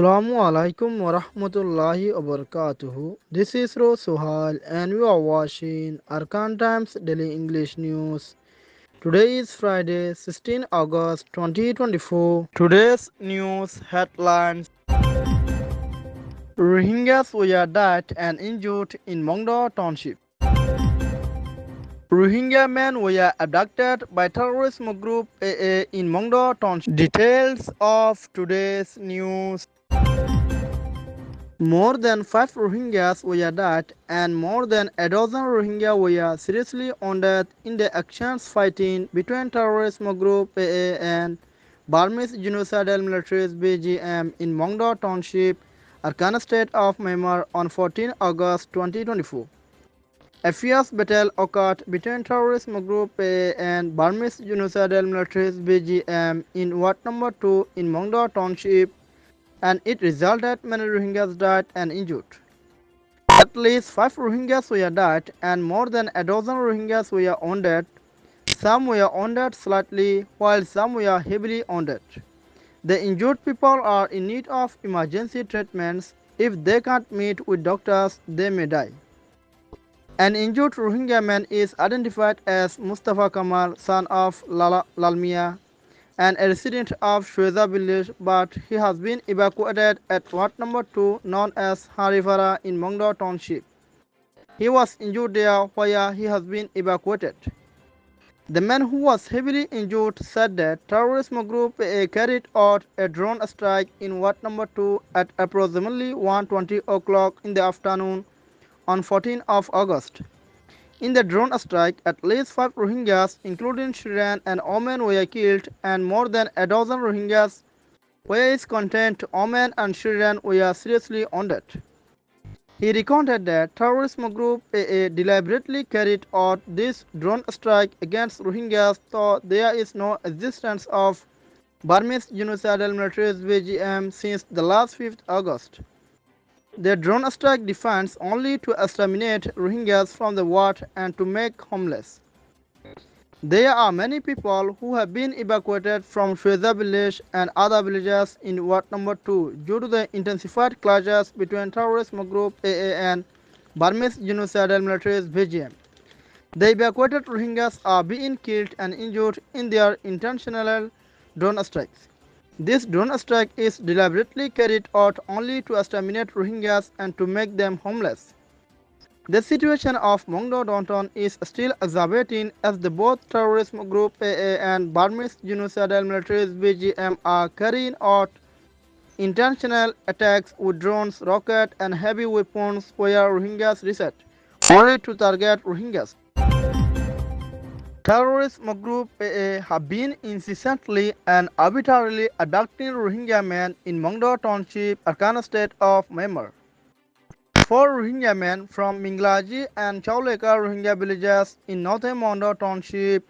Assalamu alaikum wa rahmatullahi wa barakatuhu. This is Suhail and you are watching Arakan Times Daily English News. Today is Friday, 16 August 2024. Today's news headlines: Rohingyas were died and injured in Mongdo Township. Rohingya men were abducted by terrorism group AA in Mongdo Township. Details of today's news. More than 5 Rohingyas were dead and more than a dozen Rohingya were seriously wounded in the actions fighting between terrorist group AA and Burmese genocidal militaries BGM in Mongdo Township, Arakan state of Myanmar on 14 August 2024. A fierce battle occurred between terrorist group AA and Burmese genocidal militaries BGM in Ward number 2 in Mongdo Township, and it resulted many Rohingyas died and injured. At least 5 Rohingyas were died and more than a dozen Rohingyas were wounded. Some were wounded slightly while some were heavily wounded. The injured people are in need of emergency treatments. If they can't meet with doctors, they may die. An injured Rohingya man is identified as Mustafa Kamal, son of Lalmia, and a resident of Shweza village, but he has been evacuated at Ward number 2 known as Harifara in Mongdo Township. He was injured there where he has been evacuated. The man who was heavily injured said that terrorist group carried out a drone strike in Ward number 2 at approximately 1:20 o'clock in the afternoon on 14th of August. In the drone strike, at least 5 Rohingyas, including children and women, were killed, and more than a dozen Rohingyas, where is contained women and children, were seriously wounded. He recounted that terrorist group AA deliberately carried out this drone strike against Rohingyas, though there is no existence of Burmese genocidal militaries BGM since the last 5th August. The drone strike defines only to exterminate Rohingyas from the ward and to make homeless. There are many people who have been evacuated from Shweza village and other villages in Ward number 2 due to the intensified clashes between terrorist group AA and Burmese genocidal militaries BGM. The evacuated Rohingyas are being killed and injured in their intentional drone strikes. This drone strike is deliberately carried out only to exterminate Rohingyas and to make them homeless. The situation of Mongdo downtown is still exacerbating as the both terrorist group AA and Burmese genocidal militaries BGM are carrying out intentional attacks with drones, rockets and heavy weapons where Rohingyas reside, only to target Rohingyas. Terrorist group AA have been incessantly and arbitrarily abducting Rohingya men in Mongdo Township, Arakan state of Myanmar. 4 Rohingya men from Minglaji and Chauleka Rohingya villages in northern Mongdo Township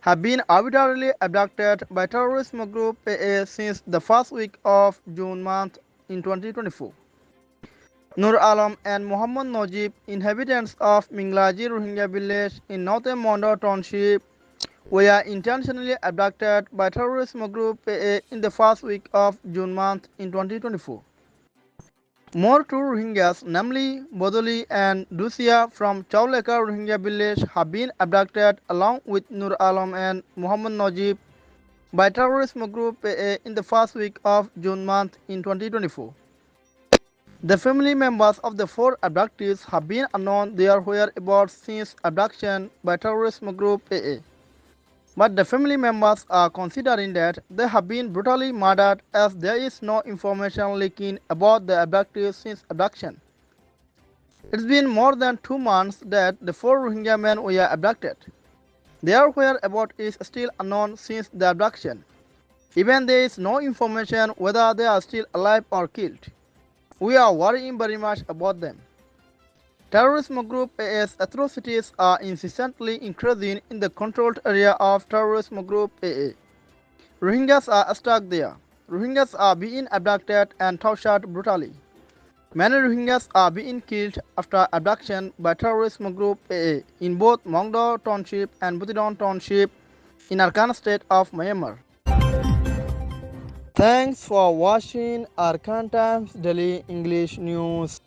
have been arbitrarily abducted by terrorist group AA since the first week of June month in 2024. Nur Alam and Muhammad Najib, inhabitants of Minglaji Rohingya village in northern Mongdo Township, were intentionally abducted by terrorist group AA in the first week of June month in 2024. More 2 Rohingyas, namely Bodoli and Dusia from Chauleka Rohingya village, have been abducted along with Nur Alam and Muhammad Najib by terrorist group AA in the first week of June month in 2024. The family members of the 4 abductees have been unknown their whereabouts since abduction by terrorist group AA. But the family members are considering that they have been brutally murdered as there is no information leaking about the abductees since abduction. It's been more than 2 months that the 4 Rohingya men were abducted. Their whereabouts is still unknown since the abduction. Even there is no information whether they are still alive or killed. We are worrying very much about them. Terrorism group AA's atrocities are incessantly increasing in the controlled area of terrorism group AA. Rohingyas are stuck there. Rohingyas are being abducted and tortured brutally. Many Rohingyas are being killed after abduction by terrorism group AA in both Mongdo Township and Butidong Township in Arakan state of Myanmar. Thanks for watching Arakan Times Daily English News.